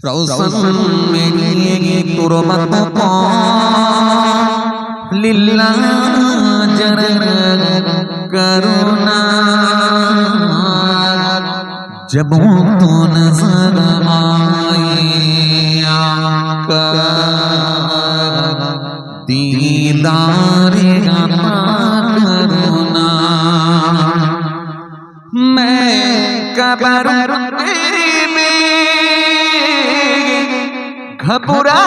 रौसन मेरी तुरबत को लिल्लाह जरर करुणा जब तो नजर आए आका दीदार करुणा मैं कबर घबरा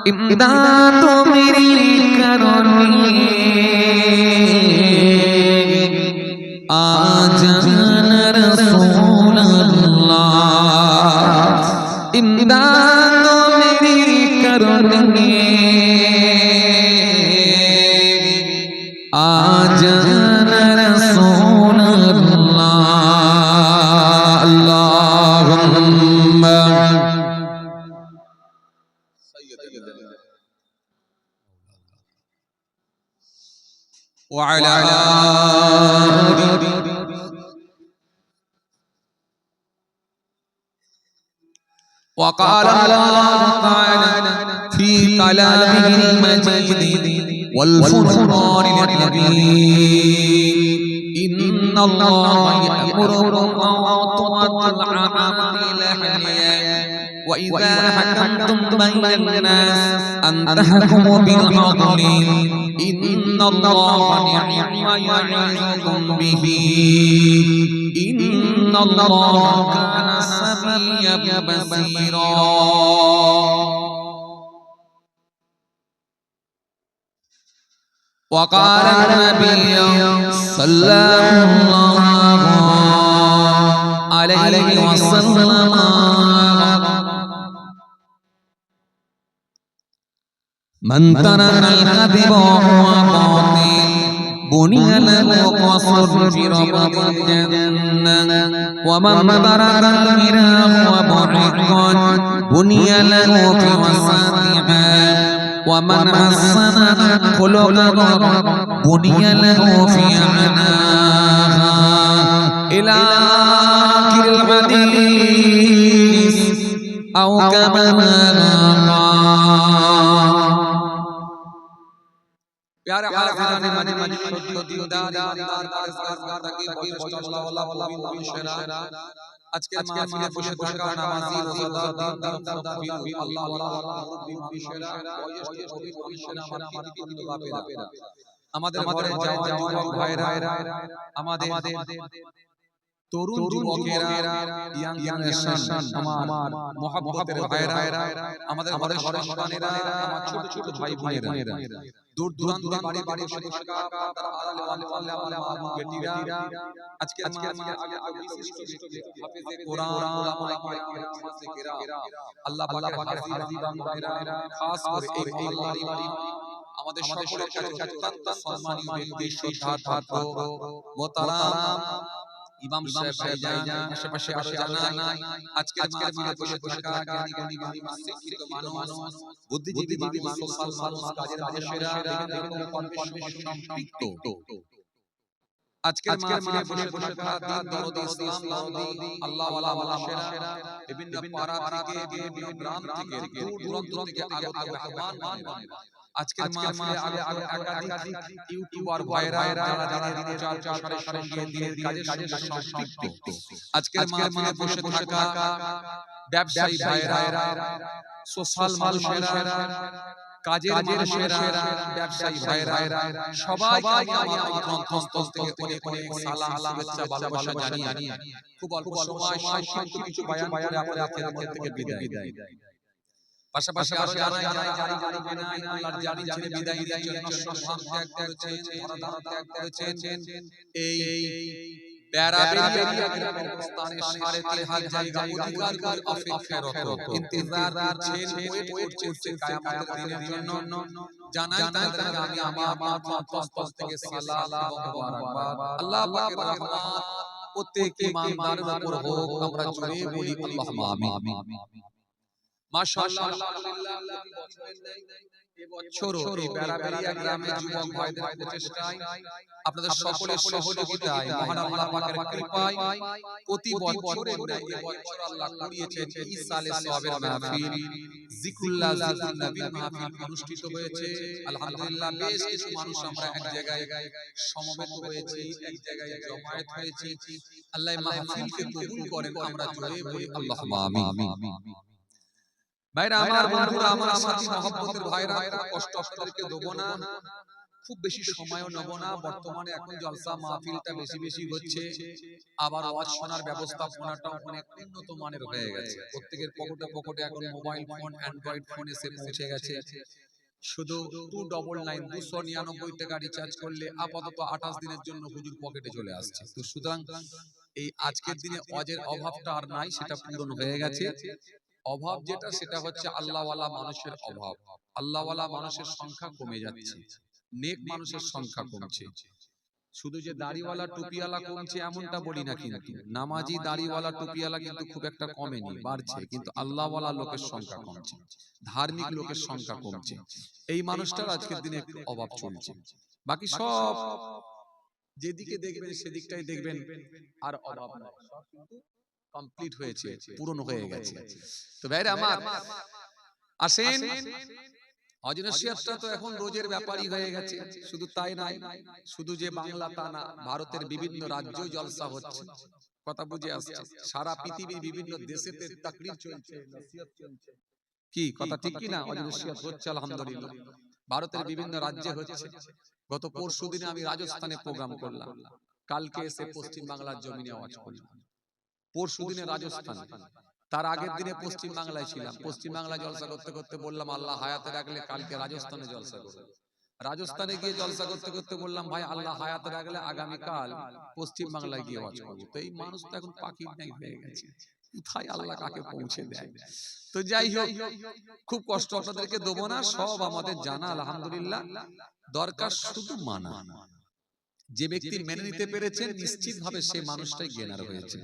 इमदाद तो मेरी करोनी आज रसूल अल्लाह इमदाद तो मेरी करोनी आज रसूल وعلى وقال الله تعالى في كلامه المجيد والفرقان الحميد إن الله يأمركم أن تؤدوا الأمانات إلى أهلها وإذا حكمتم بين الناس أن تحكموا بالعدل إن الله نعم ما يعظكم به إن الله كان سميعا بصيرا وقال النبي صلى الله عليه وسلم من ترك الكذب وهو باطل بني له قصر في ربط الجنة ومن ترك المراء وهو محق بني له في وسطها ومن حسن خلقه بني له في عناها إلى آخر الحديث أو كما قال प्यारे हाज़िरान मजलिस सत्य दीदार दरबार की बगिरस्त अल्लाह वाला शेरा আজকের মাহফিলে বসে থাকা নামাজি রোজাদার দিন আল্লাহ ওয়ালা মুরব্বি শেরা বয়োজ্যেষ্ঠ মানুষেরা আমার কৃতজ্ঞ বাপেরা আমাদের ঘরে যাওয়া যুবক ভাইরা আমাদের তরুণ যুবকেরা ইয়াং জেনারেশন আমার মহব্বতের ভাইরা আমাদের ঘরের সন্তানেরা আমার ছোট ছোট ভাই বোনেরা দূর দূরান্ত বাড়ি বাড়ি বসে থাকা তারা আলে আমার বেটিরা আজকে বিশিষ্ট ব্যক্তি হাফেজে কোরআন ওলামায়ে কেরাম আল্লাহ পাকের হাজির বান্দারা খাস করে এই আল্লাহর বাড়ি আমাদের সকলের কাছে অত্যন্ত সম্মানীয় ব্যক্তি শ্রদ্ধাপাত্র মোহতারাম ইমাম সাহেব ভাইজান আশেপাশে আরো জানাই আজকের মাহফিলে বসে থাকা জ্ঞানী শিক্ষিত মানুষ বুদ্ধিজীবী মানুষ সোশ্যাল মানুষ কাজের মানুষেরা বিভিন্ন কর্মে সম্পৃক্ত আজকের মাহফিলে বসে থাকা দিন দরদি ইসলাম দরদি আল্লাহ ওয়ালা মানুষেরা বিভিন্ন পাড়া থেকে বিভিন্ন গ্রাম থেকে দূর দূরান্ত থেকে আগত মেহমান আজকের মাহফিলে একাধিক ইউটিউবার ভাইরা যারা দিনের প্রচারের সঙ্গে দিনের কাজের সঙ্গে সম্পৃক্ত আজকের মাহফিলে বসে থাকা ব্যবসায়ী ভাইরা সোশ্যাল মানুষেরা কাজের মানুষেরা ব্যবসায়ী ভাইরা সবাইকে আমার অন্তঃস্থল থেকে অনেক অনেক সালাম শুভেচ্ছা ভালোবাসা জানিয়ে খুব অল্প সময় সংক্ষিপ্ত কিছু বয়ান করে আপনাদের মধ্যে থেকে বিদায় পাশাপাশি আরো জানাই আল্লাহর জানি ছেড়ে বিদায়ের জন্য সম্মান ত্যাগ করেছেন ধরা ত্যাগ করেছেন এই প্যারাবেরিয়া পাকিস্তানে 3.5 জায়গা অধিকার করে অপেক্ষারত ইন্তজার করছেন ওয়েট করছেন কিয়ামতের দিনের জন্য জানাই তাদেরকে আমি আমার অন্তঃস্থল থেকে সালাম এবং মোবারকবাদ আল্লাহ পাকের রহমত প্রত্যেক ঈমানদারের উপর হোক আমরা জোরে বলি আল্লাহুম্মা আমিন মাশাআল্লাহ আলহামদুলিল্লাহ এবছরও এই বেড়াবেড়িয়া গ্রামে যুবক ভাইদের প্রচেষ্টায় আপনাদের সকলের সহযোগিতায় মহান আল্লাহ পাকের কৃপায় প্রতি বছরের ন্যায় এবছর আল্লাহ করিয়েছেন এই সালে সওয়াবের মাহফিল জিকরুল্লাহ জিকরুন নবীর মাহফিল অনুষ্ঠিত হয়েছে। আলহামদুলিল্লাহ বেশ কিছু মানুষ আমরা এক জায়গায় সমবেত হয়েছি, এক জায়গায় জমায়েত হয়েছি। আল্লাহ মাহফিলকে কবুল করেন, আমরা জোরে বলি আল্লাহুম্মা আমিন। ভাইরা আমার, বন্ধুরা আমার, সাথী মহব্বতের ভাইরা, কষ্ট আপনাদেরকে দেব না, খুব বেশি সময়ও নেব না। বর্তমানে এখন জলসা মাহফিলটা বেশি বেশি হচ্ছে, আবার ওয়াজ শোনার ব্যবস্থাপনাটাও অনেক উন্নত মানের হয়ে গেছে। প্রত্যেকের পকেটে পকেটে এখন মোবাইল ফোন, অ্যান্ড্রয়েড ফোন এসে পৌঁছে গেছে। শুধু 299 299 টাকা রিচার্জ করলে আপাতত 28 দিনের জন্য হুজুর পকেটে চলে আসছে। তো সুতরাং এই আজকের দিনে ওয়াজের অভাবটা আর নাই, সেটা পূরণ হয়ে গেছে। অভাব যেটা, সেটা হচ্ছে আল্লাহওয়ালা মানুষের অভাব। আল্লাহওয়ালা মানুষের সংখ্যা কমে যাচ্ছে, নেক মানুষের সংখ্যা কমছে। শুধু যে দাড়িওয়ালা টুপিওয়ালা কমছে এমনটা বলি না, কিন্তু নামাজি দাড়িওয়ালা টুপিওয়ালা কিন্তু খুব একটা কমেনি, বাড়ছে। কিন্তু আল্লাহওয়ালা লোকের সংখ্যা কমছে, ধার্মিক লোকের সংখ্যা কমছে। এই মানুষটার আজকের দিনে একটু অভাব চলছে। বাকি সব যেদিকে দেখবেন সেদিকটাই দেখবেন আর অভাব নাই, সব কিন্তু কমপ্লিট হয়েছে, পূরণ হয়ে গেছে। তো ভাইরা আমার আসেন, হজ নসিহতটা তো এখন রোজের ব্যাপারই হয়ে গেছে। শুধু তাই নয়, শুধু যে বাংলা তা না, ভারতের বিভিন্ন রাজ্যেও জলসা হচ্ছে। কথা বুঝে আসছে? সারা পৃথিবীর বিভিন্ন দেশেতে তাকরীর চলছে, নসিহত চলছে। কি কথা ঠিক কি না? হজ নসিহত হচ্ছে আলহামদুলিল্লাহ, ভারতের বিভিন্ন রাজ্যে হচ্ছে। গত পরশুদিনে আমি রাজস্থানে প্রোগ্রাম করলাম, কালকে এসে পশ্চিম বাংলার জমিনে ওয়াজ করলাম। পরশুদিনে রাজস্থান, তার আগের দিনে পশ্চিম বাংলায় ছিলাম। পশ্চিম বাংলায় জলসা করতে করতে বললাম আল্লাহ হায়াতে রাখলে কালকে রাজস্থানে জলসা করব। রাজস্থানে গিয়ে জলসা করতে করতে বললাম ভাই আল্লাহ হায়াতে রাখলে আগামীকাল পশ্চিম বাংলায় গিয়ে ওয়াজ করব। তো এই মানুষ তো এখন পাখির নাই হয়ে গেছে, কোথায় আল্লাহ কাকে পৌঁছে দেয়। তো যাই হোক, খুব কষ্ট আপনাদেরকে দেবো না, সব আমাদের জানা আলহামদুলিল্লাহ। দরকার শুধু মানা। যে ব্যক্তি মেনে নিতে পেরেছেন নিশ্চিত ভাবে সেই মানুষটাই জ্ঞানার হয়েছে।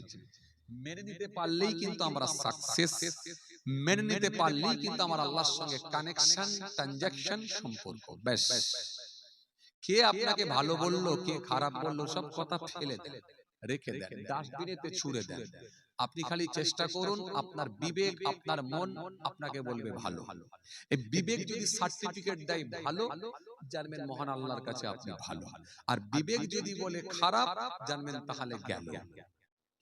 মেনে নিতে পারলেই কিন্তু আমরা সাকসেস, মেনে নিতে পারলেই কিন্তু আমার আল্লাহর সঙ্গে কানেকশন, ট্রানজাকশন, সম্পর্ক। ব্যাস, কে আপনাকে ভালো বললো, কে খারাপ বললো, সব কথা ফেলে দেন, রেখে দেন, ডাস্টবিনেতে ছুঁড়ে দেন। আপনি খালি চেষ্টা করুন, আপনার বিবেক, আপনার মন আপনাকে বলবে ভালো। এই বিবেক যদি সার্টিফিকেট দেয় ভালো, জানবেন মহান আল্লাহর কাছে আপনি ভালো। আর বিবেক যদি বলে খারাপ, জানবেন তাহলে গেল।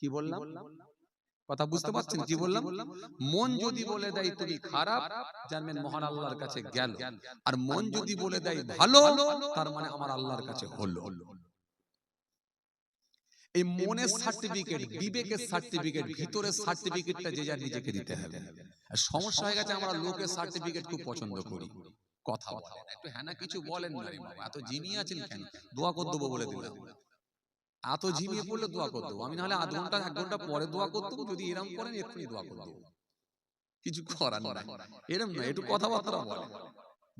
কি বললাম? কথা বুঝতে পারছেন কি বললাম? মন যদি বলে দেয় তুমি খারাপ, জানবেন মহান আল্লাহর কাছে গেল। আর মন যদি বলে দেয় ভালো, তার মানে আমার আল্লাহর কাছে হলো। এই মনের সার্টিফিকেট, বিবেকের সার্টিফিকেট, ভিতরের সার্টিফিকেটটা যে যার নিজেকে দিতে হবে। আর সমস্যা হয়ে গেছে, আমরা লোকের সার্টিফিকেট খুব পছন্দ করি। কথা বলেন একটু, হ্যাঁ না কিছু বলেন না রে বাবা, এত ঝিমিয়ে আছেন কেন? দোয়া করে দেবো বলে দিলাম। এত ঝিমিয়ে পড়লে দোয়া করে দেবো আমি, নাহলে আধ ঘন্টা 1 ঘন্টা পরে দোয়া করে দেবো। যদি এরম করেন এক্ষুনি দোয়া করে দেবো, কিছু করার নাই। এরম নয়, একটু কথাবার্তা বলেন।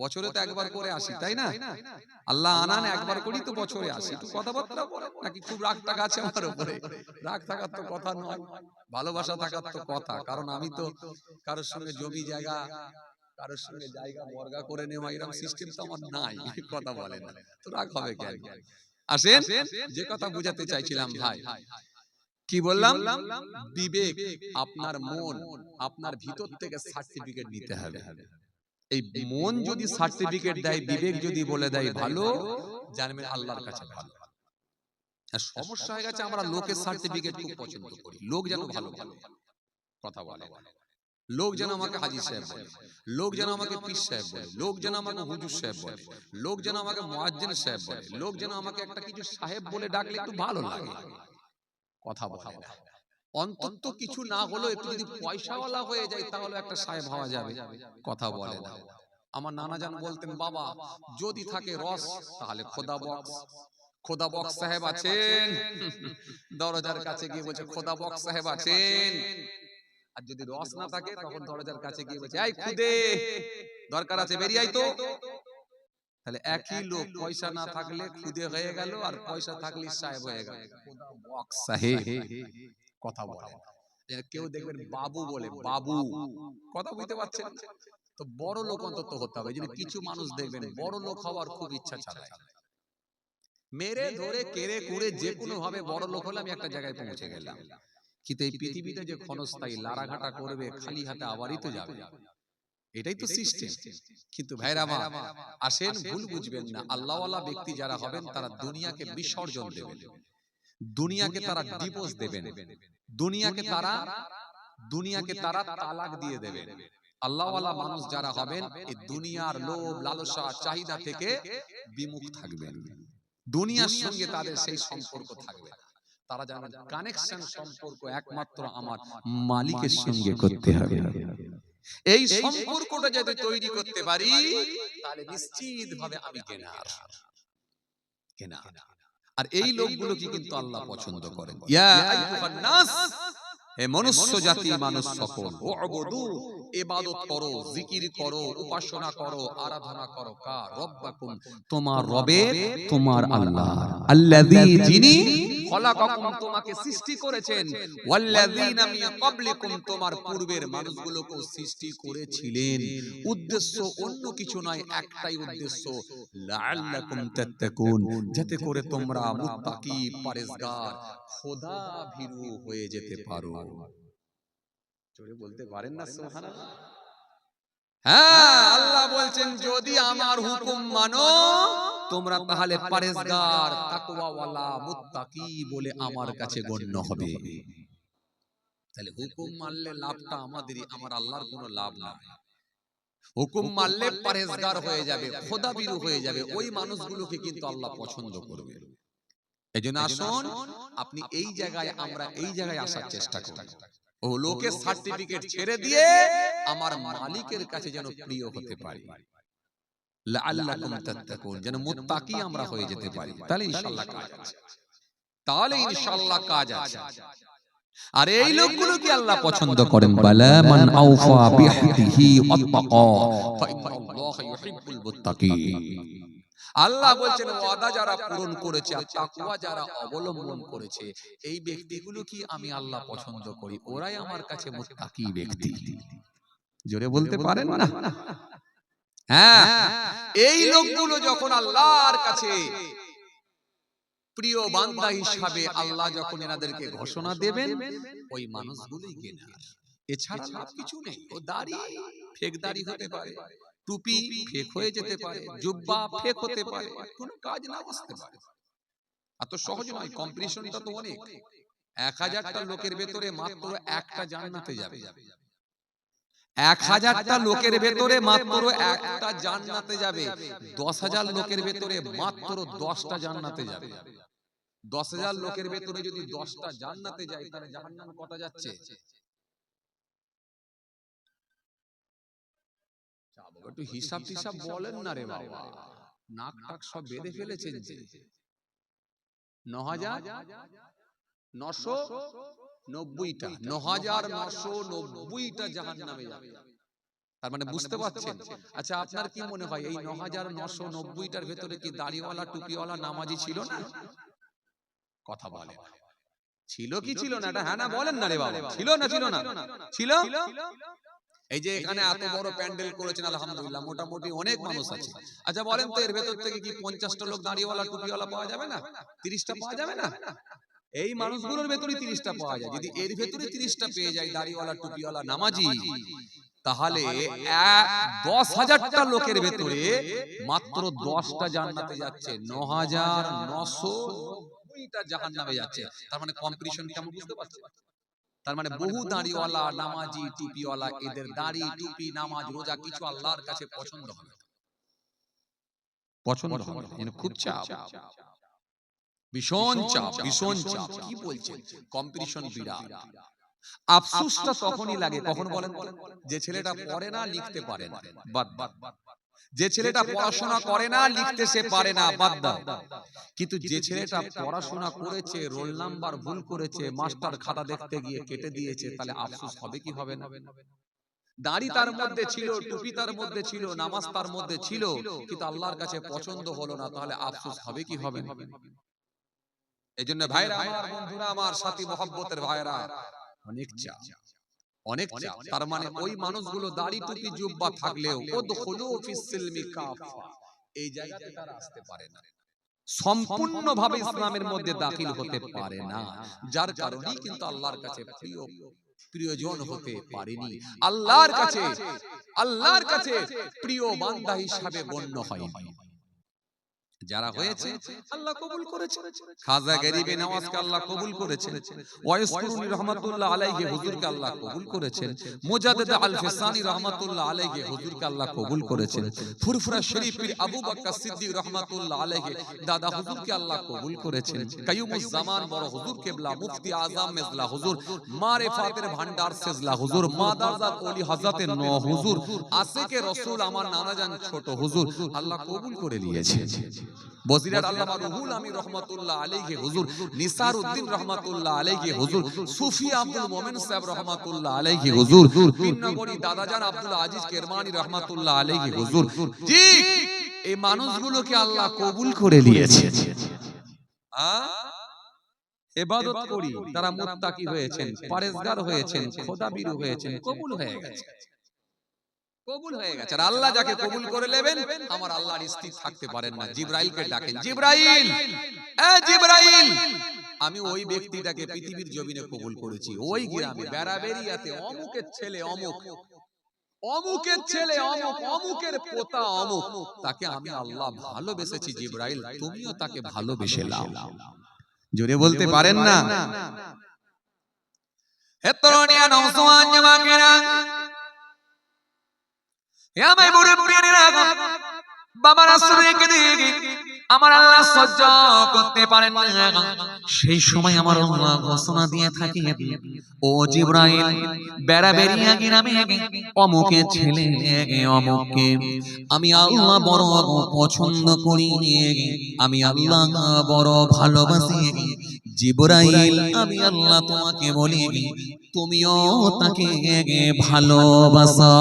বছরে তো একবার করে আসি, তাই না? আল্লাহ আনান একবার করি তো বছরে আসি, একটু কথাবার্তা বলেন। নাকি খুব রাগ টাগ আছে আমার উপরে? রাগ থাকার তো কথা নয়, ভালোবাসা থাকার তো কথা। কারণ আমি তো কারোর সঙ্গে জমি জায়গা, কারোর সঙ্গে জায়গা বর্গা করে নেওয়া এরকম সিস্টেম তো আমার নাই। কথা বলেন না তো রাগ হবে কেন? আসেন, যে কথা বুঝাতে চাইছিলাম ভাই, কি বললাম? বিবেক, আপনার মন, আপনার ভিতর থেকে সার্টিফিকেট নিতে হবে। এই মন যদি সার্টিফিকেট দেয়, বিবেক যদি বলে দেয় ভালো, জানবেন আল্লাহর কাছে ভালো। আর সমস্যা হয়ে গেছে, আমরা লোকের সার্টিফিকেট খুব পছন্দ করি। লোক যেন ভালো ভালো কথা বলে, লোক যেন আমাকে হাজী সাহেব বলে, লোক যেন আমাকে পীর সাহেব বলে, লোক যেন আমাকে হুজুর সাহেব বলে, লোক যেন আমাকে মুয়াজ্জিন সাহেব বলে, লোক যেন আমাকে একটা কিছু সাহেব বলে ডাকলে একটু ভালো লাগে। কথা বলে না। অন্তত কিছু না হলো একটু যদি পয়সাওয়ালা হয়ে যায় তাহলে একটা সাহেব হওয়া যাবে। কথা বলে না। আমার নানা জান বলতেন, বাবা যদি থাকে রস তাহলে খোদা বক্স। খোদা বক্স সাহেব আছেন? দরজার কাছে গিয়ে বলছে খোদা বক্স সাহেব আছেন। আর যদি রস না থাকে তখন দরজার কাছে গিয়ে বলছে এই খুদে দরকার আছে বেরিয়ে আই তো। তাহলে একই লোক, পয়সা না থাকলে খুদে হয়ে গেল, আর পয়সা থাকলে সাহেব হয়ে গেল। খোদা বক্স সাহেব কথা বলে। কেউ দেখবেন বাবু বলে, বাবু। কথা বুঝতে পারছেন? তো বড় লোক অন্তত হতে হবে। যদি কিছু মানুষ দেখবেন বড় লোক হওয়ার খুব ইচ্ছা চালায়, মেরে ধরে কেড়ে কুড়ে যে কোনো ভাবে বড় লোক হলে আমি একটা জায়গায় পৌঁছে গেলাম। কিন্তু এই পৃথিবীতে যে ক্ষণস্থায়ী লারাঘাটা করবে, খালি হাতে আবারই তো যাবে, এটাই তো সিস্টেম। কিন্তু ভাইরা আমার আসেন, ভুল বুঝবেন না, আল্লাহওয়ালা ব্যক্তি যারা হবেন তারা দুনিয়াকে বিসর্জন দেবেন, দুনিয়াকে তারা ডিভোর্স দেবেন, দুনিয়াকে তারা তালাক দিয়ে দেবেন। আল্লাহওয়ালা মানুষ যারা হবেন এই দুনিয়ার লোভ লালসা চাহিদা থেকে বিমুখ থাকবেন, দুনিয়ার সঙ্গে তাদের সেই সম্পর্ক থাকবে না। তারা জানেন কানেকশন সম্পর্ক একমাত্র আমার মালিকের সঙ্গে করতে হবে। এই সম্পর্কটা যদি তৈরি করতে পারি তাহলে নিশ্চিত ভাবে আমি কেনার। আর এই লোকগুলোকে কিন্তু আল্লাহ পছন্দ করেন। ইয়া আইয়ুহান নাস, হে মনুষ্য জাতি, মানুষ সকল, উবুদু, ইবাদত করো, জিকির করো, উপাসনা করো, আরাধনা করো কার? রব্বাকুম, তোমার রবের, তোমার আল্লাহ। আল্লাযী, যিনি খলাকাকুম, তোমাকে সৃষ্টি করেছেন, ওয়াল্লাযীনা মিন ক্বাবলিকুম, তোমার পূর্বের মানুষগুলোকে সৃষ্টি করেছিলেন। উদ্দেশ্য অন্য কিছু নয়, একটাই উদ্দেশ্য, লাআল্লাকুম তাত্তাকুন, যাতে করে তোমরা মুত্তাকি, পরহেজগার, খোদা ভীরু হয়ে যেতে পারো। জোরে বলতে পারেন না সুবহানাল্লাহ? হ্যাঁ, আল্লাহ বলছেন যদি আমার হুকুম মানো তোমরা তাহলে পরহেজগার, তাকওয়াওয়ালা, মুত্তাকি বলে আমার কাছে গণ্য হবে। তাহলে হুকুম মানলে লাভটা আমাদেরই, আমার আল্লাহর কোনো লাভ না। হুকুম মানলে পরহেজগার হয়ে যাবে, খোদা ভীরু হয়ে যাবে, ওই মানুষগুলোকে কিন্তু আল্লাহ পছন্দ করবে। এজন্য আসুন আপনি এই জায়গায়, আমরা এই জায়গায় আসার চেষ্টা করি, ও লোকের সার্টিফিকেট ছেড়ে দিয়ে আমার মালিকের কাছে যেন প্রিয় হতে পারি, লাআল্লাকুম তাত্তাকুন, যেন মুত্তাকি আমরা হয়ে যেতে পারি। তাহলে ইনশাআল্লাহ কাজ আছে, তাহলে ইনশাআল্লাহ কাজ আছে। আর এই লোকগুলো কি আল্লাহ পছন্দ করেন? বালা মান আওফা বিহদিহি ওয়াত্তাকা ফাইন্নাল্লাহা ইউহিব্বুল মুত্তাকিন। আল্লাহ বলছেন ওয়াদা যারা পূরণ করেছে আর তাকওয়া যারা অবলম্বন করেছে, এই ব্যক্তিগুলো কি আমি আল্লাহ পছন্দ করি, ওরাই আমার কাছে মুত্তাকি ব্যক্তি। জোরে বলতে পারেন না? হ্যাঁ, এই লোকগুলো যখন আল্লাহর কাছে প্রিয় বান্দা হিসাবে আল্লাহ যখন এনাদেরকে ঘোষণা দেবেন, ওই মানুষগুলোই কেনার, এছাড়া লাভ কিছু নেই। ও দাড়ি ফেক দাড়ি হতে পারে, টুপি ফেক হয়ে যেতে পারে, জুব্বা ফেক হতে পারে, কোনো কাজ না আসতে পারে। এত সহজ নয়, কম্পিটিশনটা তো অনেক। 1000টা লোকের ভেতরে মাত্র একটা জান্নাতে যাবে, 1000টা লোকের ভেতরে মাত্র একটা জান্নাতে যাবে, 10,000 লোকের ভেতরে মাত্র 10টা জান্নাতে যাবে। 10,000 লোকের ভেতরে যদি 10টা জান্নাতে যায় তাহলে জাহান্নাম কটা যাচ্ছে? একটু হিসাব টিসাব বলেন না রে বাবা, নাক টাক সব বেঁধে ফেলেছেন যে। 9,990টা, 9,990টা জাহান্নামে যাবে। তার মানে বুঝতে পারছেন? আচ্ছা, আপনার কি মনে হয় এই 9,990টার ভেতরে কি দাড়িওয়ালা, টুপিওয়ালা, নামাজি ছিল না? কথা বলে ছিল কি ছিল না? এটা হ্যাঁ না বলেন না রে বাবা, ছিল না? ছিল না? ছিল। এই যে এখানে এত বড় প্যান্ডেল করেছেন আলহামদুলিল্লাহ, মোটামুটি অনেক মানুষ আছে। আচ্ছা বলেন তো, এর ভেতর থেকে কি 50টা লোক দাড়িওয়ালা, টুপিওয়ালা পাওয়া যাবে না? 30টা পাওয়া যাবে না? এই মানুষগুলোর ভেতরে 30টা পাওয়া যায়। যদি এর ভেতরে 30টা পেয়ে যায় দাড়িওয়ালা, টুপিওয়ালা, নামাজি, তাহলে 10,000টা লোকের ভেতরে মাত্র 10টা জান্নাতে যাচ্ছে, 9,990টা জাহান্নামে যাচ্ছে। তার মানে কম্পিটিশন কেমন বুঝতে পারছেন? তার মানে বহু দাড়িওয়ালা, নামাজি, টুপিওয়ালা, এদের দাড়ি, টুপি, নামাজ, রোজা কিছু আল্লাহর কাছে পছন্দ হবে, পছন্দ হবে না। খুব চাপ, ভীষণ চাপ, ভীষণ চাপ। কি বলছেন? কম্পিটিশন বিরাট। আফসোসটা তখনই লাগে কখন বলেন? যে ছেলেটা পড়ে না, লিখতে পারে না, বাদ বাদ। যে ছেলেটা পড়াশোনা করে না, লিখতে সে পারে না, বাদ দাও। কিন্তু যে ছেলেটা পড়াশোনা করেছে, রোল নাম্বার ভুল করেছে, মাস্টার খাতা দেখতে গিয়ে কেটে দিয়েছে, তাহলে আফসোস হবে কি হবে না? দাড়ি তার মধ্যে ছিল, টুপি তার মধ্যে ছিল, নামাজ তার মধ্যে ছিল, কিন্তু আল্লাহর কাছে পছন্দ হলো না, তাহলে আফসোস হবে কি হবে না? এই জন্য ভাইরা আমার, বন্ধুরা আমার, সাথী মহব্বতের ভাইরা, অনেক চাপ। অনেক চাপ। তার মানে ওই মানুষগুলো দাড়ি টুপি জুব্বা থাকলেও উদখুলু ফিস সিলমি কাফা, এই জায়গাতে তারা আসতে পারে না, সম্পূর্ণভাবে ইসলামের মধ্যে দাখিল হতে পারে না। যার কারণেই কিন্তু আল্লাহর কাছে প্রিয়জন হতে পারেনি, আল্লাহর কাছে প্রিয় বান্দা হিসাবে গণ্য হয়নি। যারা হয়েছে আল্লাহ কবুল করেছেন। খাজা গরিবে নওয়াজকে আল্লাহ কবুল করেছেন, ওয়াইস কুরুনি রহমাতুল্লাহ আলাইহি হুজুরকে আল্লাহ কবুল করেছেন, মুজাদ্দিদ আল ফিসানি রহমাতুল্লাহ আলাইহি হুজুরকে আল্লাহ কবুল করেছেন, ফুরফুরা শরীফ পীর আবু বকর সিদ্দিক রহমাতুল্লাহ আলাইহি দাদা হুজুরকে আল্লাহ কবুল করেছেন, কাইয়ুমুজ জামান বড় হুজুর কেবলা মুফতি আজম মেজলা হুজুর, মারিফাতের ভান্ডার সেজলা হুজুর, মাদাজাত ওলি হযরতে নূহ হুজুর, আশিকে রাসূল আমার নানাজান ছোট হুজুর আল্লাহ কবুল করে নিয়েছেন। বজিরার আল্লামা রুহুল আমিন রহমাতুল্লাহ আলাইহি হুজুর, নিসারউদ্দিন রহমাতুল্লাহ আলাইহি হুজুর, সুফি আব্দুল মোমেন সাহেব রহমাতুল্লাহ আলাইহি হুজুর, পীরনগরী দাদাজান আব্দুল আজিজ কেরমানি রহমাতুল্লাহ আলাইহি হুজুর, জি এই মানুষগুলোকে আল্লাহ কবুল করে নিয়েছে। ইবাদত করি, তারা মুত্তাকি হয়েছেন, পরেজগার হয়েছেন, খোদাবিরু হয়েছেন, কবুল হয়ে গেছে, কবুল হয়ে গেছে। আর আল্লাহ যাকে কবুল করে নেবেন, আমার আল্লাহর স্থির থাকতে পারেন না, জিবরাইলকে ডাকেন, জিবরাইল, এ জিবরাইল, আমি ওই ব্যক্তিটাকে পৃথিবীর জমিনে কবুল করেছি, ওই গ্রামে বেড়াবেড়িয়াতে অমুকের ছেলে অমুক, অমুকের ছেলে অমুক, অমুকের পোতা অমুক, তাকে আমি আল্লাহ ভালোবেসেছি, জিবরাইল তুমিও তাকে ভালোবেসে নাও। জোরে বলতে পারেন না? হে তরুণিয়া নওজওয়ান যুবকেরা, হে আমার মুরব্বিরা, বাবা রাসূলকে দেখে আমার আল্লাহ সহ্য করতে পারেন না, সেই সময় আমার আল্লাহ ঘোষণা দিয়ে থাকে, ও জিবরাইল, বেড়াবেড়িয়া গ্রামে অমুকের ছেলে অমুককে আমি আল্লাহ বড় পছন্দ করি, আমি আল্লাহ বড় ভালোবাসি, জিবরাইল আমি আল্লাহ তোমাকে বলি তুমিও তাকে ভালোবাসো।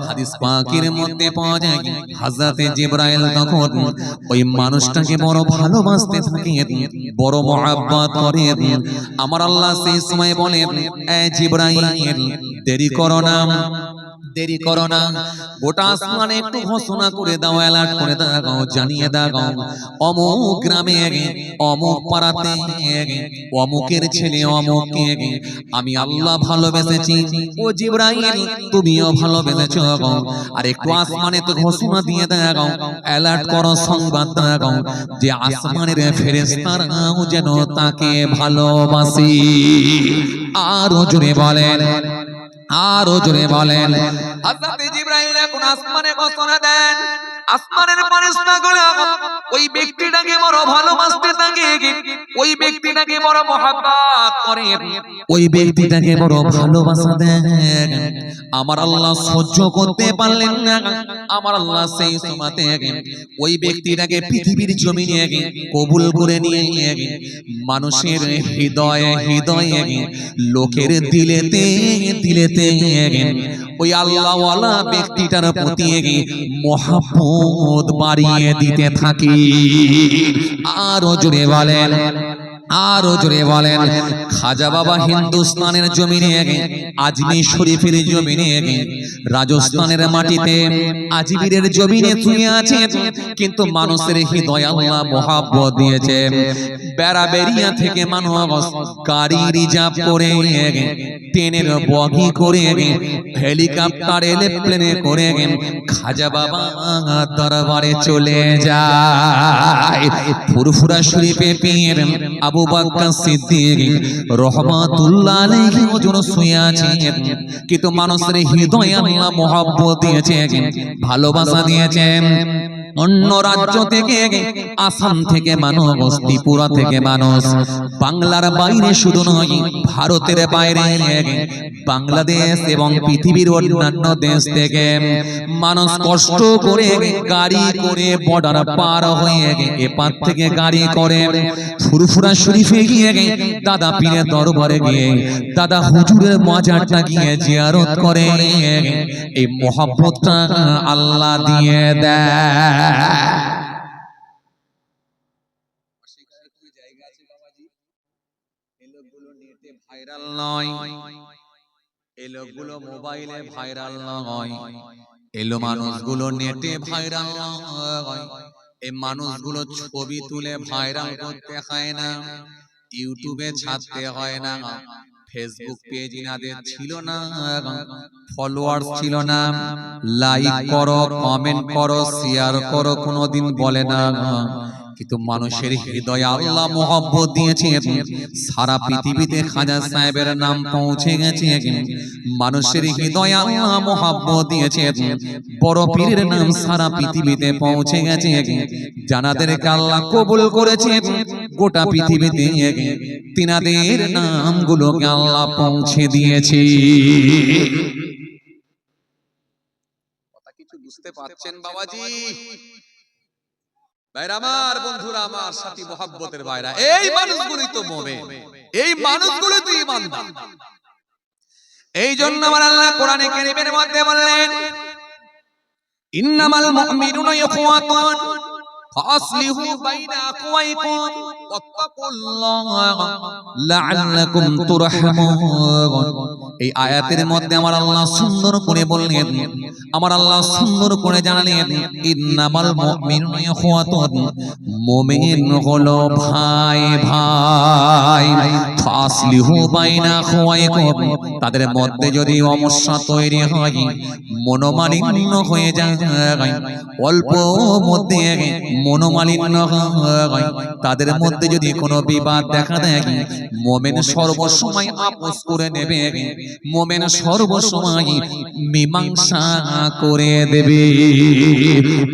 হাদিস পাকের মধ্যে পাওয়া যায় হযরতে জিবরাইল তখন ওই মানুষটাকে বড় ভালোবাসতে থাকে, বড় মহব্বত করে। আমার আল্লাহ সেই সময় বলেন, এ জিবরাইল দেরি করো না, দেরি করো না, গোটা আসমানে একটু ঘোষণা করে দাও, অ্যালার্ট করে দাও, জানিয়ে দাও, অমুক গ্রামে অমুক পাড়াতে অমুকের ছেলে অমুককে আমি আল্লাহ ভালোবেসেছি, ও জিবরাইল তুমিও ভালোবেসেছো। আর একটু আসমানে তো ঘোষণা দিয়ে দাও, অ্যালার্ট করো, সংবাদ দাও যে আসমানের ফেরেশতারাও যেন তাকে ভালোবাসে। আরো জোরে বলেন, আরো জোরে বলেন। হযরত জিবরাইল এখন আসমানে ঘোষণা দেন, আসমানের ফেরেশতাগুলো ওই ব্যক্তিটাকে বড় ভালোবাসতে থাকে, ওই ব্যক্তিটাকে বড় মহব্বত করে, ওই ব্যক্তিটাকে বড় ভালোবাসা দেন। আমার আল্লাহ সহ্য করতে পারলেন না, আমার আল্লাহ সেই সময়তে ওই ব্যক্তিটাকে পৃথিবীর জমিনে কবুল করে নিয়ে মানুষের হৃদয়ে হৃদয়ে লোকের দিলেতে দিলেতে ওই আল্লাহওয়ালা ব্যক্তিটার প্রতি মহব্বত বাড়িয়ে দিতে থাকি। আরো জোরে বলেন, আরো জোরে বলেন। খাজা বাবা হিন্দুস্তানের জমিনে, আজমির শরীফের জমিনে, রাজস্থানের মাটিতে আজমিরের জমিনে শুয়ে আছে, কিন্তু মানুষের হৃদয়ে আল্লাহ মহব্বত দিয়েছে। বেড়াবেড়িয়া থেকে মানুষ গাড়ি রিজার্ভ করে, ট্রেনের বগি করে, হেলিকপ্টার এরোপ্লেনে করে খাজা বাবা দরবারে চলে যায়। ফুরফুরা শরীফে পীর আবু বকর সিদ্দিক রহমাতুল্লাহ আলাইহি ওজন শুয়ে আছেন, কিন্তু মানুষের হৃদয়ে আল্লাহ মহব্বত দিয়েছেন, ভালোবাসা দিয়েছেন। অন্য রাজ্য থেকে, আসাম থেকে মানুষ, ত্রিপুরা থেকে মানুষ, বাংলার বাইরে শুধু নয় ভারতের বাইরে, বাংলাদেশ এবং পৃথিবীর অন্যান্য দেশ থেকে মানুষ কষ্ট করে গাড়ি করে বর্ডার পার হয়ে এপার থেকে গাড়ি করে ফুরফুরা শরীফে গিয়ে দাদা পীরের দরবারে গিয়ে দাদা হুজুরের মাজারটা গিয়ে জিয়ারত করে। এই মহব্বতটা আল্লাহ দিয়ে দেয়। ভাইরাল নয়, এই লোকগুলো মোবাইলে ভাইরাল নয়, এলো মানুষগুলো নেটে ভাইরাল নয়, এই মানুষগুলো ছবি তুলে ভাইরাল করতে হয় না, ইউটিউবে ছাড়তে হয় না, ফেসবুক পেজ ইনাদের ছিল না, ফলোয়ার্স ছিল না, লাইক করো, কমেন্ট করো, শেয়ার করো কোনোদিন বলে না। কিন্তু মানুষের হৃদয়ে আল্লাহ মোহাব্বত দিয়েছে, সারা পৃথিবীতে খাজা সাহেবের নাম পৌঁছে গেছে। মানুষের হৃদয়ে আল্লাহ মোহাব্বত দিয়েছে, বড় পীরের নাম সারা পৃথিবীতে পৌঁছে গেছে। জানাদেরকে আল্লাহ কবুল করেছে, গোটা পৃথিবীতে তিনাদের নামগুলোকে আল্লাহ পৌঁছে দিয়েছে। কথা কিছু বুঝতে পারছেন বাবাজি? ভাইরা আমার, বন্ধুরা আমার, সাথী মোহাব্বতের ভাইরা, এই মানুষগুলোই তো মুমিন, এই মানুষগুলোই তো ঈমানদার। এই জন্য আমার আল্লাহ কোরআনে কারীমের মধ্যে বললেন, ইন্নামাল মুমিনুনা ইখওয়াতুন ফাসলিহু বাইনা আখওয়াইকুম ওয়াত্তাকুল্লাহ লাআল্লাকুম তুরহামুন। এই আয়াতের মধ্যে আমার আল্লাহ সুন্দর করে বললেন, আমার আল্লাহ সুন্দর করে জানালেন, ইন্নামাল মুমিনুনা ইখওয়াতুন, মুমিন হলো ভাই ভাই, ফাসলিহু বাইনা আখওয়াইকুম, তাদের মধ্যে যদি সমস্যা তৈরি হয়, মনোমালিন্য হয়ে যায়, অল্প মধ্যে মনোমালিন্য হয়, তাদের মধ্যে যদি কোনো বিবাদ দেখা দেয়, মুমিন সর্বসময় আপোষ করে নেবে, মুমিন সর্বসময় মীমাংসা করে দেবে।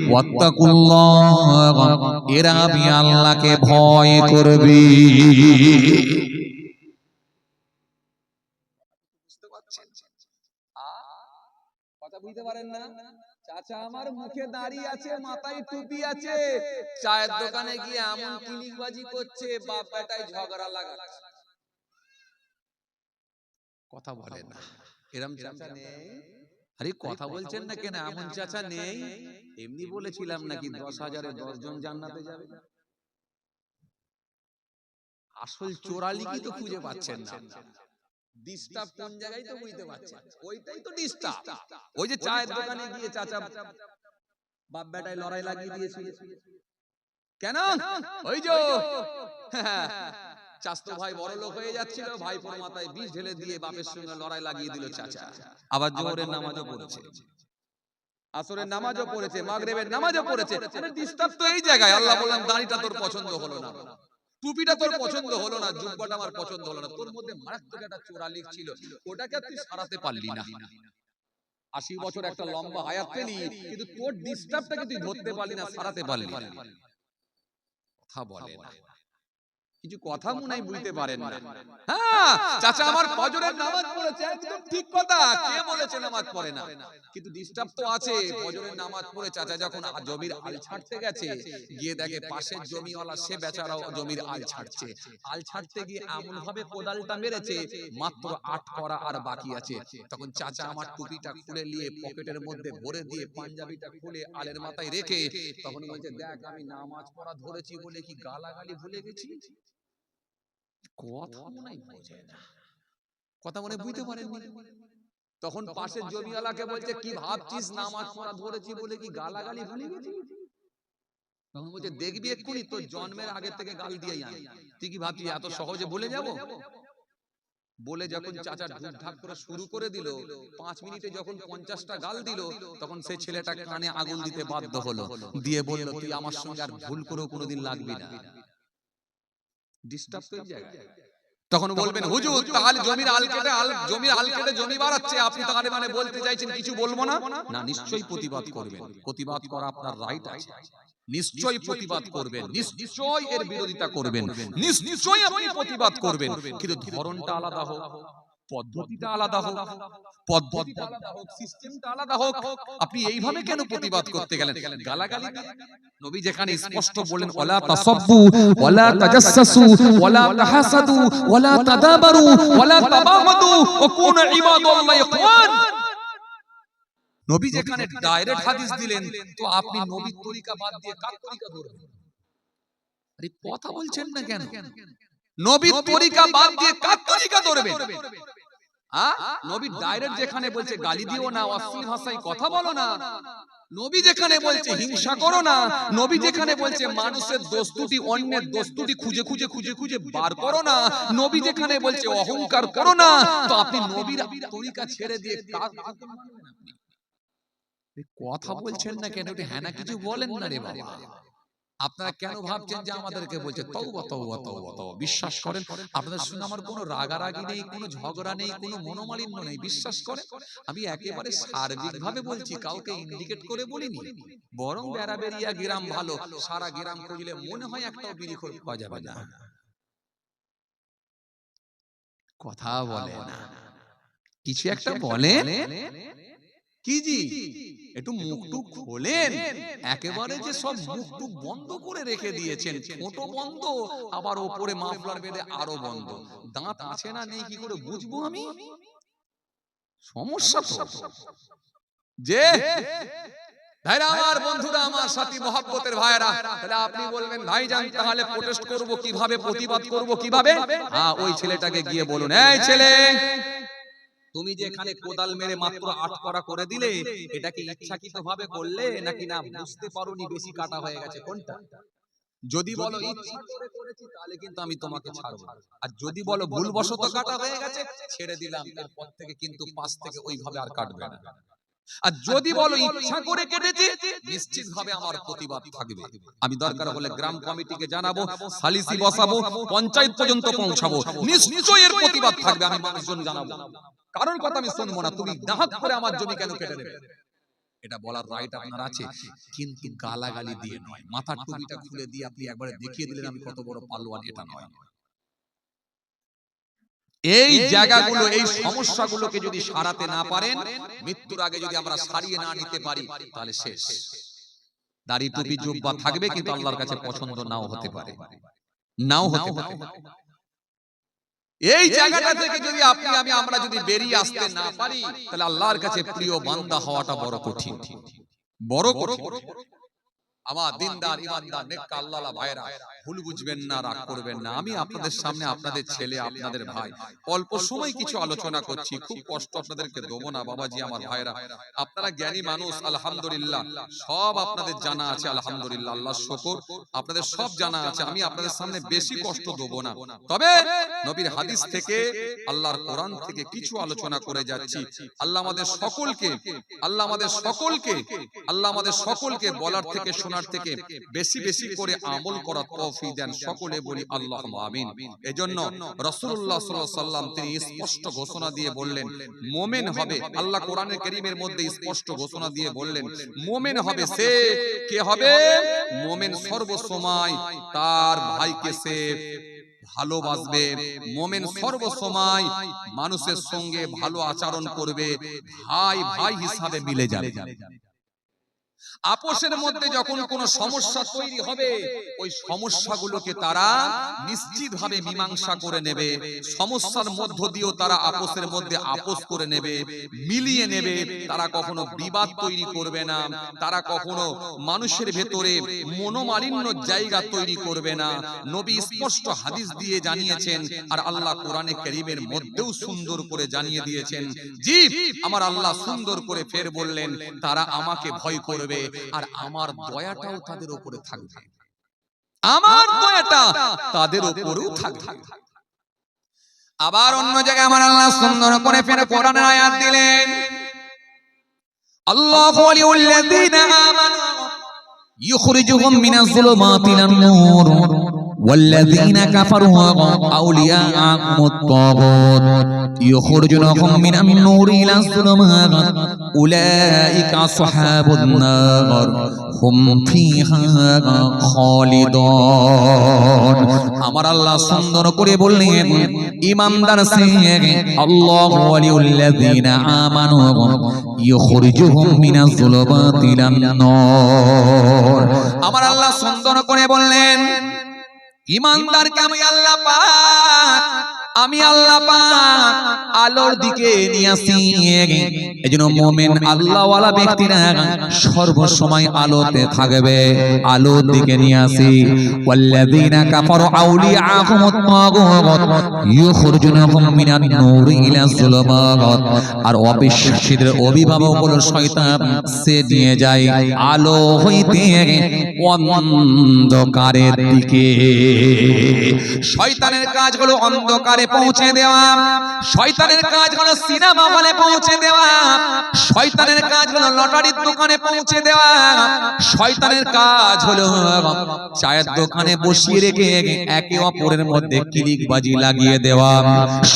ওয়াত্তাকুল্লাহ, এরা আমি আল্লাহকে ভয় করবে। বুঝতে পারছেন? কথা বুঝতে পারেন না? চাচা আমার মুখে দাড়ি আছে, মাথায় টুপি আছে, চায়ের দোকানে গিয়ে এমন কিলিকবাজি করছে, বাপ বেটায় ঝগড়া লাগাচ্ছে, কথা বলে না। এরম চাচা নেই? আরে কথা বলছেন না কেন? এমন চাচা নেই? এমনি বলেছিলাম নাকি 10,000-এ 10 জন জান্নাতে যাবে? আসল চোরালি তো খুঁজে পাচ্ছেন না। ডিস্টার্ব কোন জায়গায় তো বুঝতে পারছেন, ওইটাই তো ডিস্টার্ব। ওই যে চায়ের দোকানে গিয়ে চাচা বাপ বেটায় লড়াই লাগিয়ে দিয়েছিল, কেন? ওই যে চাচতো ভাই বড় লোক হয়ে যাচ্ছিল, ভাইপোর মাথায় বিষ ঢেলে দিয়ে বাপের সঙ্গে লড়াই লাগিয়ে দিল চাচা। আবার জোহরের নামাজও পড়েছে, আসরের নামাজও পড়েছে, মাগরিবের নামাজও পড়েছে। আরে ডিস্টার্ব তো এই জায়গায়। আল্লাহ বললেন, দাড়িটা তোর পছন্দ হলো না, টুপিটা তোর পছন্দ হলো না, জুব্বাটা আমার পছন্দ হলো না, তোর মধ্যে মারাত্মক একটা চোরালি ছিল, ওটাকে তুই সারাতে পারলি না। 80 বছর একটা লম্বা হায়াত পেলি, কিন্তু তোর ডিস্টার্বটাকে তুই ধরতে পারলি না, সারাতে পারলি না। কথা বলে না, কিছু কথা মনে হয় বুঝতে পারেন না। হ্যাঁ, চাচা আমার ফজরের নামাজ পড়েছে, একদম ঠিক কথা। কে বলেছে নামাজ পড়ে না? কিন্তু ডিস্টার্ব তো আছে। ফজরের নামাজ পড়ে চাচা যখন জমির আল ছাড়তে গেছে, গিয়ে দেখে পাশের জমিওয়ালা সে বেচারাও জমির আল ছাড়ছে। আল ছাড়তে গিয়ে এমন ভাবে কোদালটা মেরেছে, মাত্র 8 করা আর বাকি আছে। তখন চাচা আমার টুপিটা খুলে নিয়ে পকেটের মধ্যে ভরে দিয়ে পাঞ্জাবিটা খুলে আলের মাথায় রেখে তখন বলছে, দেখ আমি নামাজ পড়া ধরেছি বলে কি গালাগালি ভুলে গেছি? কথা মনে বোঝে না, কথা মনে বুঝতে পারেননি। তখন পাশের জমিওয়ালাকে বলছে, কি ভাবছিস নামাজ পড়া ধরেছি বলে কি গালাগালি ভুলে গেছি? তখন বলছে, দেখবি এক্ষুনি তোর জন্মের আগে থেকে গাল দিয়েই আনি। তুই কি ভাবছিস এত সহজে ভুলে যাব? বলে যখন চাচা ঢুকঢাক করে শুরু করে দিল, 5 মিনিটে যখন 50টা গাল দিল, তখন সেই ছেলেটা কানে আগুন দিতে বাধ্য হলো, দিয়ে বলল, তুই আমার সঙ্গে আর ভুল করেও কোনোদিন লাগবি না। ডিস্টার্ব তো এই জায়গায়। তখন বলবেন, হুজুর তাহলে জমির আল কেটে জমি বাড়াচ্ছে, আপনি তাহলে মানে বলতে চাইছেন কিছু বলবো না? না, নিশ্চয়ই প্রতিবাদ করবেন, প্রতিবাদ করা আপনার রাইট আছে, নিশ্চয়ই প্রতিবাদ করবেন, নিশ্চয়ই এর বিরোধিতা করবেন, নিশ্চয়ই আপনি প্রতিবাদ করবেন, কিন্তু ধরনটা আলাদা হোক, পদ্ধতিটা আলাদা হোক, পদ্ধতিটা আলাদা হোক, সিস্টেমটা আলাদা হোক। আপনি এইভাবে কেন প্রতিবাদ করতে গেলেন গালাগালি দিয়ে? নবী যেখানে স্পষ্ট বলেন, ওয়ালা তাসাব্বু ওয়ালা তাজাসসু ওয়ালা তাহাসাদু ওয়ালা তাদাবারু ওয়ালা তাবাগাদু ওয়া কুনু ইবাদাল্লাহি ইখওয়ান। নবী যেখানে ডাইরেক্ট হাদিস দিলেন, তো আপনি নবীর তরিকা বাদ দিয়ে কার তরিকা ধরবেন? আরে কথা বলছেন না কেন? নবীর তরিকা বাদ দিয়ে কার তরিকা ধরবেন? নবী ডাইরেক্ট যেখানে বলছে গালি দিও না, অশ্লীল ভাষায় কথা বলো না, নবী যেখানে বলছে হিংসা করো না, নবী যেখানে বলছে মানুষের দোষ ত্রুটি অন্যের দোষ ত্রুটি খুঁজে খুঁজে খুঁজে খুঁজে বার করো না, নবী যেখানে বলছে অহংকার করো না, তো আপনি নবীর তরিকা ছেড়ে দিয়ে কথা বলছেন না কেন? হ্যাঁ না কিছু বলেন না রে বাবা। আপনারা কেন ভাবছেন যে আমাদেরকে বলছে তওবা তওবা তওবা তওবা? বিশ্বাস করেন আপনাদের সঙ্গে আমার কোনো রাগারাগি নেই, কোনো ঝগড়া নেই, কোনো মনোমালিন্য নেই। বিশ্বাস করেন আমি একেবারে সার্বিকভাবে বলছি, কাউকে ইন্ডিকেট করে বলিনি। বরং বেড়াবেড়িয়া গ্রাম ভালো, সারা গ্রাম খুঁজলে মনে হয় একটাও বিড়িখোর পাওয়া যাবে না। কথা বলে না, কিছু একটা বলেন কি জি, একটু মুখটুক খোলেন। একেবারে যে সব মুখটুক বন্ধ করে রেখে দিয়েছেন, ছোট বন্ধ, আবার ওপরে মাফলার বেঁধে আরো বন্ধ। দাঁত আছে না নেই কি করে বুঝবো আমি? সমস্যা তো যে ভাইরা আমার, বন্ধুরা আমার, সাথী মহব্বতের ভাইরা, তাহলে আপনি বলবেন ভাইজান তাহলে প্রোটেস্ট করব কিভাবে, প্রতিবাদ করব কিভাবে? হ্যাঁ, ওই ছেলেটাকে গিয়ে বলুন, এই ছেলে তুমি যে এখানে কোদাল মেরে মাত্র 8 করা করে দিলে, এটা কি ইচ্ছাকৃতভাবে করলে নাকি না বুঝতে পারোনি বেশি কাটা হয়ে গেছে? কোনটা? যদি বলো ইচ্ছা করে করেছি তাহলে কিন্তু আমি তোমাকে ছাড়ব, আর যদি বলো ভুলবশত কাটা হয়ে গেছে ছেড়ে দিলাম, এরপর থেকে কিন্তু পাশ থেকে ওইভাবে আর কাটবে না। আর যদি বলো ইচ্ছা করে কেটেছি, নিশ্চিতভাবে আমার প্রতিবাদ থাকবে। আমি দরকার হলে গ্রাম কমিটিকে জানাবো, সালিসি বসাবো, পঞ্চায়েত পর্যন্ত পৌঁছাবো, নিশ্চয়ই এর প্রতিবাদ থাকবে। আমি মানুষজন জানাবো, কারণ কথা আমি শুনবো না। তুমি ডাহাত করে আমার জমি কেন কেটে দেবে? এটা বলার রাইট আপনার আছে, কিন্তু গালাগালি দিয়ে নয়, মাথার টুপিটা খুলে দিয়ে আপনি একবারে দেখিয়ে দিলেন আমি কত বড় পালোয়ান, এটা নয়। এই জায়গাগুলো, এই সমস্যাগুলোকে যদি সারাতে না পারেন, মৃত্যুর আগে যদি আমরা সারিয়ে না নিতে পারি, তাহলে শেষ। দাড়ি টুপি জুব্বা থাকবে, কিন্তু আল্লাহর কাছে পছন্দ নাও হতে পারে, নাও হতে পারে। এই জায়গাটা থেকে যদি আপনি আমি আমরা যদি বেরিয়ে আসতে না পারি, তাহলে আল্লাহর কাছে প্রিয় বান্দা হওয়াটা বড় কঠিন, বড় কঠিন। আমার দিনদার ইমানদার নেককার আল্লাহওয়ালা ভাইরা, ভুল বুঝবেন না, রাগ করবেন না। আমি আপনাদের সামনে আপনাদের ছেলে, আপনাদের ভাই, অল্প সময় কিছু আলোচনা করছি, খুব কষ্ট আপনাদেরকে দেবো না বাবাজি আমার ভাইরা। আপনারা জ্ঞানী মানুষ, আলহামদুলিল্লাহ, সব আপনাদের জানা আছে, আলহামদুলিল্লাহ, আল্লাহর শুকর, আপনাদের সব জানা আছে। আমি আপনাদের সামনে বেশি কষ্ট দেবো না, তবে নবীর হাদিস থেকে, আল্লাহর কোরআন থেকে কিছু আলোচনা করে যাচ্ছি। আল্লাহ আমাদের সকলকে, আল্লাহ আমাদের সকলকে, আল্লাহ আমাদের সকলকে বলার থেকে শোনার থেকে বেশি বেশি করে আমল করার তৌফিক দেন। সকলে বলি আল্লাহুম্মা আমিন। এজন্য রাসূলুল্লাহ সাল্লাল্লাহু আলাইহি ওয়াসাল্লাম তিনি স্পষ্ট ঘোষণা দিয়ে বললেন, মুমিন হবে, আল্লাহ কোরআনের কারীমের মধ্যে স্পষ্ট ঘোষণা দিয়ে বললেন, মুমিন হবে সে, কে হবে? মুমিন সর্বসময় তার ভাইকে সে ভালোবাসবে, মুমিন সর্বসময় মানুষের সঙ্গে ভালো আচরণ করবে, ভাই ভাই হিসাবে মিলে যাবে। আপোষের মধ্যে যখন কোনো সমস্যা তৈরি হবে, ওই সমস্যাগুলোকে তারা নিশ্চিতভাবে মীমাংসা করে নেবে। সমস্যার মধ্য দিয়েও তারা আপোষের মধ্যে আপোষ করে নেবে, মিলিয়ে নেবে। তারা কখনো বিবাদ তৈরি করবে না, তারা কখনো মানুষের ভেতরে মনোমালিন্য জায়গা তৈরি করবে না। নবী স্পষ্ট হাদিস দিয়ে জানিয়েছেন, আর আল্লাহ কোরআনে কারীমের মধ্যেও সুন্দর করে জানিয়ে দিয়েছেন। জি, আমার আল্লাহ সুন্দর করে ফের বললেন, তারা আমাকে ভয় করবে, আর আমার দয়াটাও তাদের উপরে থাকবে, আমার দয়াটা তাদের উপরেও থাকবে। আবার অন্য জায়গায় আমার আল্লাহ সুন্দর করে ফের কোরআনের আয়াত দিলেন, আল্লাহু ওয়ালিউল্লাযীনা আমানু ইখরিজুহুম মিনাজ যুলুমাতি ইলান নূর والذين كفروا أولياءهم الطاغوت يخرجونهم من النور إلى الظلمات أولئك أصحاب النار هم فيها خالدون। আমার আল্লাহ সুন্দর করে বললেন, ঈমানদার সে আল্লাহু ওয়ালিউল্লাযীনা আমানু ইখরিজুহুম মিনাজ যুলুমাতি ইলান নূর। আমার আল্লাহ সুন্দর করে বললেন, ঈমানদারকে আমি আল্লাহ পাক আলোর দিকে নিয়ে আসি। এজন্য মুমিন আল্লাহওয়ালা ব্যক্তিরা সর্বসময় আলোতে থাকবে, আলোর দিকে নিয়ে আসি। ওয়াল্লাযীনা কাফারু আউলিয়াহুমুত তাগুত ইউখরিজুনাহুম মিনান নূরি ইলা যুলুমাত। আর অবিশ্বাসীদের অভিভাবক হলো শয়তান, সে নিয়ে যায় আলো হইতে অন্ধকারের দিকে। শয়তানের কাজ হলো অন্ধকারে পৌঁছে দেওয়া, শয়তানের কাজ হলো সিনেমা হলে পৌঁছে দেওয়া, শয়তানের কাজ হলো লটারির দোকানে পৌঁছে দেওয়া, শয়তানের কাজ হলো চায়ের দোকানে বসিয়ে রেখে একে অপরের মধ্যে কিলিকবাজি লাগিয়ে দেওয়া,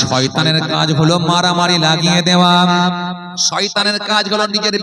শয়তানের কাজ হলো মারামারি লাগিয়ে দেওয়া, শয়তানের কাজ হলো নিজের